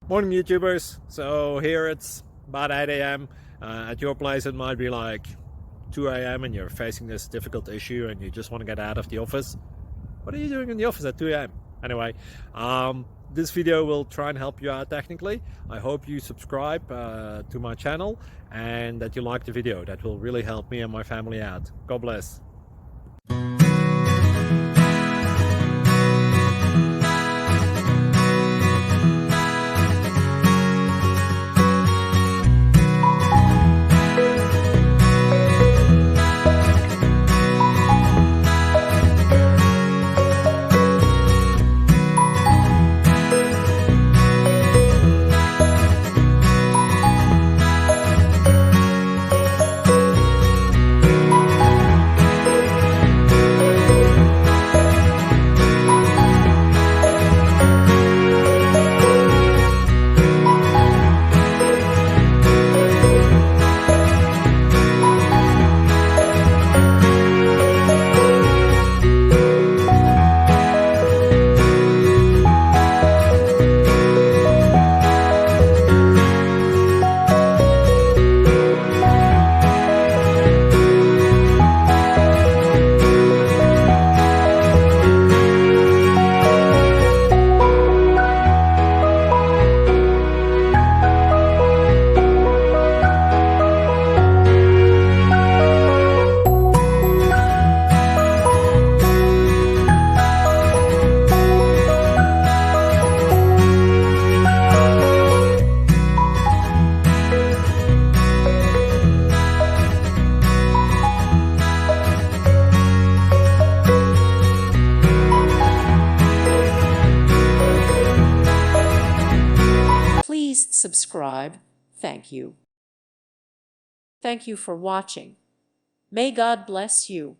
Morning, YouTubers. So here it's about 8 a.m. At your place, it might be like 2 a.m. and you're facing this difficult issue and you just want to get out of the office. What are you doing in the office at 2 a.m.? Anyway, this video will try and help you out technically. I hope you subscribe to my channel and that you like the video. That will really help me and my family out. God bless. Please subscribe. Thank you. Thank you for watching. May God bless you.